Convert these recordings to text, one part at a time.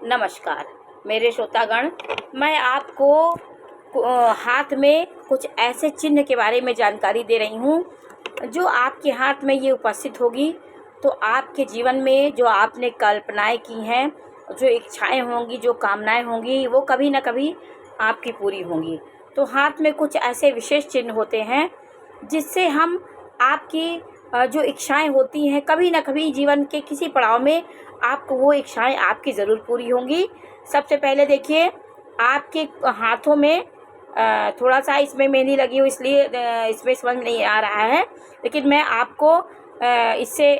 नमस्कार मेरे श्रोतागण, मैं आपको हाथ में कुछ ऐसे चिन्ह के बारे में जानकारी दे रही हूँ जो आपके हाथ में ये उपस्थित होगी तो आपके जीवन में जो आपने कल्पनाएं की हैं, जो इच्छाएं होंगी, जो कामनाएं होंगी, वो कभी ना कभी आपकी पूरी होंगी। तो हाथ में कुछ ऐसे विशेष चिन्ह होते हैं जिससे हम आपकी जो इच्छाएं होती हैं, कभी ना कभी जीवन के किसी पड़ाव में आपको वो इच्छाएं आपकी ज़रूर पूरी होंगी। सबसे पहले देखिए, आपके हाथों में थोड़ा सा इसमें मेहंदी लगी हुई, इसलिए इसमें समझ में नहीं आ रहा है, लेकिन मैं आपको इससे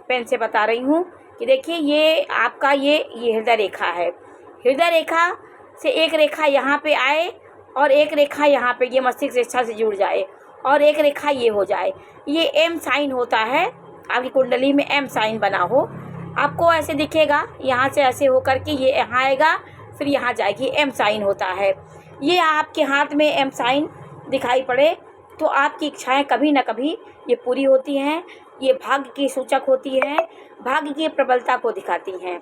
पेन से बता रही हूँ कि देखिए ये आपका ये हृदय रेखा है। हृदय रेखा से एक रेखा यहाँ पे आए और एक रेखा यहाँ पे ये मस्तिष्क रेखा से जुड़ जाए और एक रेखा ये हो जाए, ये एम साइन होता है। आपकी कुंडली में एम साइन बना हो, आपको ऐसे दिखेगा, यहाँ से ऐसे होकर के ये यहाँ आएगा, फिर यहाँ जाएगी, एम साइन होता है। ये आपके हाथ में एम साइन दिखाई पड़े तो आपकी इच्छाएं कभी ना कभी ये पूरी होती हैं। ये भाग्य की सूचक होती हैं, भाग्य की प्रबलता को दिखाती हैं।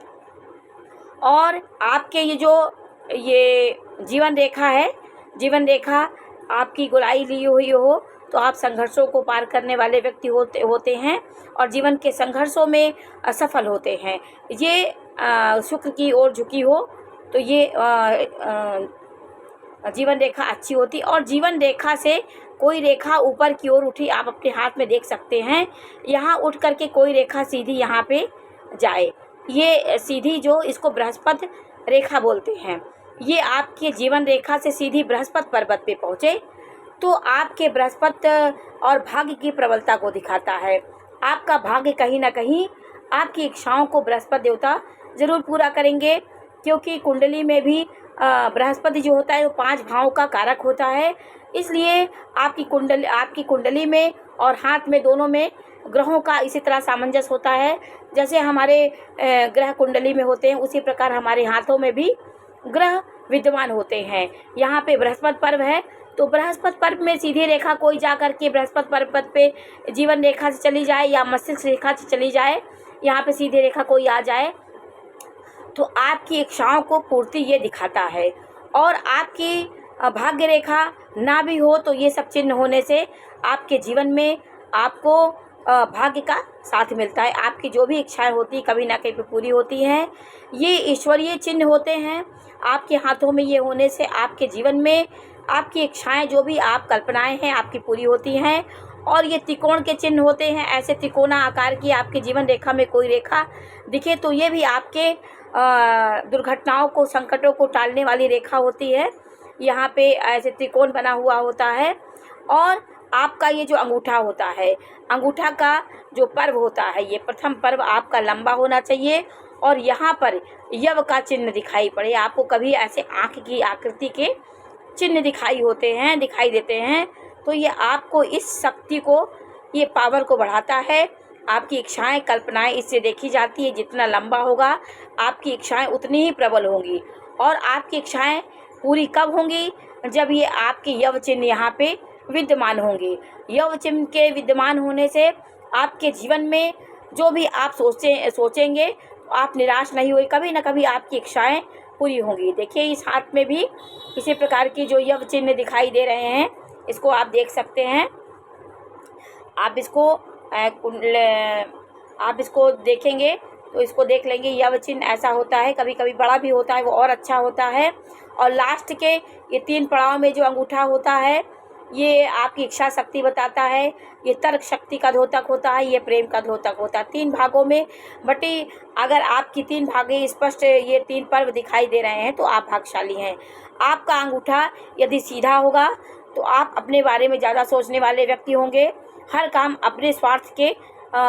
और आपके ये जीवन रेखा है, जीवन रेखा आपकी गोलाई ली हुई हो तो आप संघर्षों को पार करने वाले व्यक्ति होते हैं और जीवन के संघर्षों में असफल होते हैं। ये शुक्र की ओर झुकी हो तो ये जीवन रेखा अच्छी होती। और जीवन रेखा से कोई रेखा ऊपर की ओर उठी आप अपने हाथ में देख सकते हैं, यहाँ उठ करके कोई रेखा सीधी यहाँ पे जाए, ये सीधी जो इसको बृहस्पति रेखा बोलते हैं, ये आपके जीवन रेखा से सीधी बृहस्पति पर्वत पे पहुँचे तो आपके बृहस्पति और भाग्य की प्रबलता को दिखाता है। आपका भाग्य कहीं ना कहीं आपकी इच्छाओं को बृहस्पति देवता ज़रूर पूरा करेंगे, क्योंकि कुंडली में भी बृहस्पति जो होता है वो 5 भावों का कारक होता है। इसलिए आपकी कुंडली में और हाथ में दोनों में ग्रहों का इसी तरह सामंजस्य होता है। जैसे हमारे ग्रह कुंडली में होते हैं, उसी प्रकार हमारे हाथों में भी ग्रह विद्यमान होते हैं। यहाँ पे बृहस्पति पर्व है तो बृहस्पति पर्व में सीधी रेखा कोई जा कर के बृहस्पति पर्वत पे जीवन रेखा से चली जाए या मस्तिष्क रेखा से चली जाए, यहाँ पे सीधी रेखा कोई आ जाए तो आपकी इच्छाओं को पूर्ति ये दिखाता है। और आपकी भाग्य रेखा ना भी हो तो ये सब चिन्ह होने से आपके जीवन में आपको भाग्य का साथ मिलता है। आपकी जो भी इच्छाएं होती कभी ना कभी पूरी होती हैं। ये ईश्वरीय चिन्ह होते हैं। आपके हाथों में ये होने से आपके जीवन में आपकी इच्छाएं, जो भी आप कल्पनाएं हैं, आपकी पूरी होती हैं। और ये त्रिकोण के चिन्ह होते हैं, ऐसे त्रिकोणा आकार की आपकी जीवन रेखा में कोई रेखा दिखे तो ये भी आपके दुर्घटनाओं को, संकटों को टालने वाली रेखा होती है। यहाँ पे ऐसे त्रिकोण बना हुआ होता है। और आपका ये जो अंगूठा होता है, अंगूठा का जो पर्व होता है, ये प्रथम पर्व आपका लंबा होना चाहिए और यहाँ पर यव का चिन्ह दिखाई पड़े। आपको कभी ऐसे आँख की आकृति के चिन्ह दिखाई देते हैं तो ये आपको इस शक्ति को, ये पावर को बढ़ाता है। आपकी इच्छाएं, कल्पनाएं इससे देखी जाती है। जितना लंबा होगा आपकी इच्छाएं उतनी ही प्रबल होंगी। और आपकी इच्छाएं पूरी कब होंगी? जब ये आपके यव चिन्ह यहाँ पे विद्यमान होंगे। यव चिन्ह के विद्यमान होने से आपके जीवन में जो भी आप सोचेंगे तो आप निराश नहीं हुए, कभी ना कभी आपकी इच्छाएं पूरी होंगी। देखिए इस हाथ में भी इसी प्रकार की जो यव चिन्ह दिखाई दे रहे हैं, इसको आप देख सकते हैं। आप इसको देखेंगे तो इसको देख लेंगे, यव चिन्ह ऐसा होता है, कभी कभी बड़ा भी होता है, वो और अच्छा होता है। और लास्ट के ये 3 पड़ाव में जो अंगूठा होता है, ये आपकी इच्छा शक्ति बताता है, ये तर्क शक्ति का द्योतक होता है, ये प्रेम का द्योतक होता है। 3 भागों में बटी अगर आपकी 3 भागे स्पष्ट ये 3 पर्व दिखाई दे रहे हैं तो आप भाग्यशाली हैं। आपका अंगूठा यदि सीधा होगा तो आप अपने बारे में ज़्यादा सोचने वाले व्यक्ति होंगे, हर काम अपने स्वार्थ के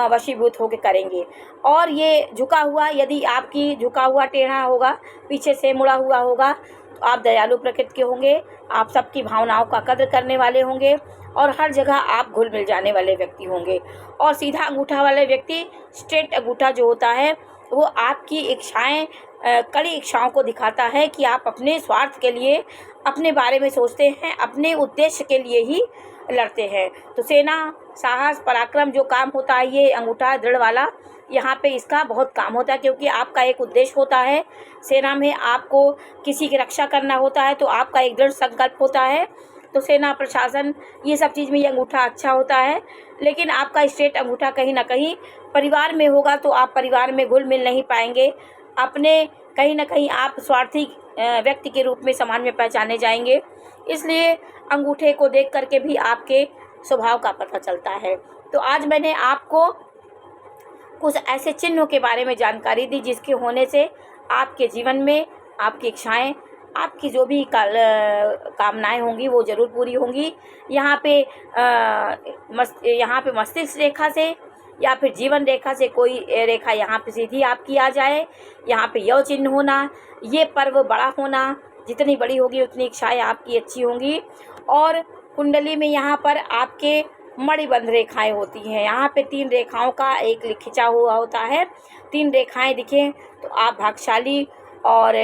वशीभूत होकर करेंगे। और ये झुका हुआ, यदि आपकी झुका हुआ टेढ़ा होगा, पीछे से मुड़ा हुआ होगा तो आप दयालु प्रकृति के होंगे, आप सबकी भावनाओं का कद्र करने वाले होंगे और हर जगह आप घुल मिल जाने वाले व्यक्ति होंगे। और सीधा अंगूठा वाले व्यक्ति, स्ट्रेट अंगूठा जो होता है, वो आपकी इच्छाएं, कड़ी इच्छाओं को दिखाता है कि आप अपने स्वार्थ के लिए, अपने बारे में सोचते हैं, अपने उद्देश्य के लिए ही लड़ते हैं। तो सेना, साहस, पराक्रम जो काम होता है, ये अंगूठा दृढ़ वाला यहाँ पे इसका बहुत काम होता है, क्योंकि आपका एक उद्देश्य होता है सेना में, आपको किसी की रक्षा करना होता है, तो आपका एक दृढ़ संकल्प होता है। तो सेना, प्रशासन, ये सब चीज़ में ये अंगूठा अच्छा होता है। लेकिन आपका स्ट्रेट अंगूठा कहीं ना कहीं परिवार में होगा तो आप परिवार में घुल मिल नहीं पाएंगे, अपने कहीं ना कहीं आप स्वार्थी व्यक्ति के रूप में समाज में पहचाने जाएंगे। इसलिए अंगूठे को देख करके भी आपके स्वभाव का पता चलता है। तो आज मैंने आपको कुछ ऐसे चिन्हों के बारे में जानकारी दी जिसके होने से आपके जीवन में आपकी इच्छाएं, आपकी जो भी कामनाएं होंगी वो ज़रूर पूरी होंगी। यहाँ पे मस्तिष्क रेखा से या फिर जीवन रेखा से कोई रेखा यहाँ पे सीधी आपकी आ जाए, यहाँ पे यव चिन्ह होना, ये पर्व बड़ा होना, जितनी बड़ी होगी उतनी इच्छाएं आपकी अच्छी होंगी। और कुंडली में यहाँ पर आपके मणिबंध रेखाएं होती हैं। यहाँ पे 3 रेखाओं का एक खिंचा हुआ होता है। 3 रेखाएं दिखें तो आप भाग्यशाली और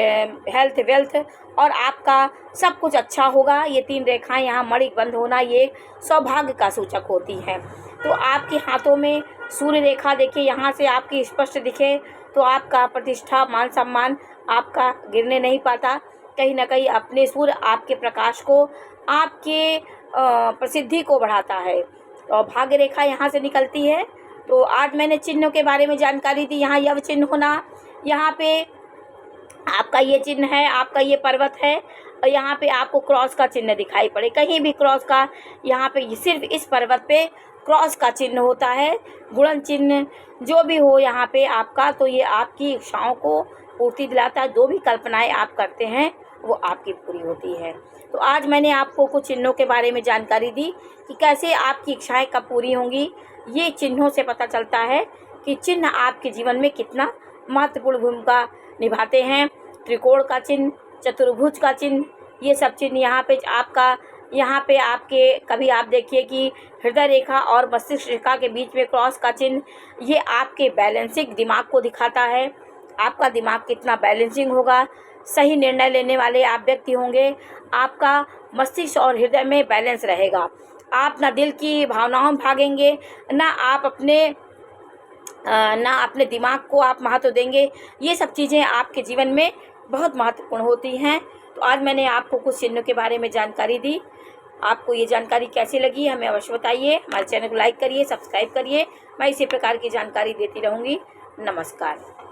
हेल्थ, वेल्थ और आपका सब कुछ अच्छा होगा। ये 3 रेखाएं यहाँ मणिबंध होना ये सौभाग्य का सूचक होती हैं। तो आपके हाथों में सूर्य रेखा देखिए, यहाँ से आपकी स्पष्ट दिखे तो आपका प्रतिष्ठा, मान सम्मान आपका गिरने नहीं पाता। कहीं ना कहीं अपने सूर्य आपके प्रकाश को, आपके प्रसिद्धि को बढ़ाता है। और भाग्य रेखा यहाँ से निकलती है। तो आज मैंने चिन्हों के बारे में जानकारी दी। यहाँ यव चिन्ह होना, यहाँ पे आपका ये चिन्ह है, आपका ये पर्वत है और यहाँ पे आपको क्रॉस का चिन्ह दिखाई पड़े, कहीं भी क्रॉस का, यहाँ पे सिर्फ इस पर्वत पे क्रॉस का चिन्ह होता है, गुणन चिन्ह जो भी हो यहाँ पे आपका, तो ये आपकी इच्छाओं को पूर्ति दिलाता है। जो भी कल्पनाएं आप करते हैं वो आपकी पूरी होती है। तो आज मैंने आपको कुछ चिन्हों के बारे में जानकारी दी कि कैसे आपकी इच्छाएं कब पूरी होंगी। ये चिन्हों से पता चलता है कि चिन्ह आपके जीवन में कितना महत्वपूर्ण भूमिका निभाते हैं। त्रिकोण का चिन्ह, चतुर्भुज का चिन्ह, ये सब चिन्ह यहाँ पे आपके कभी आप देखिए कि हृदय रेखा और मस्तिष्क रेखा के बीच में क्रॉस का चिन्ह, ये आपके बैलेंसिंग दिमाग को दिखाता है। आपका दिमाग कितना बैलेंसिंग होगा, सही निर्णय लेने वाले आप व्यक्ति होंगे, आपका मस्तिष्क और हृदय में बैलेंस रहेगा। आप ना दिल की भावनाओं में भागेंगे, ना अपने दिमाग को आप महत्व देंगे। ये सब चीज़ें आपके जीवन में बहुत महत्वपूर्ण होती हैं। तो आज मैंने आपको कुछ चिन्हों के बारे में जानकारी दी। आपको ये जानकारी कैसी लगी हमें अवश्य बताइए। हमारे चैनल को लाइक करिए, सब्सक्राइब करिए। मैं इसी प्रकार की जानकारी देती रहूँगी। नमस्कार।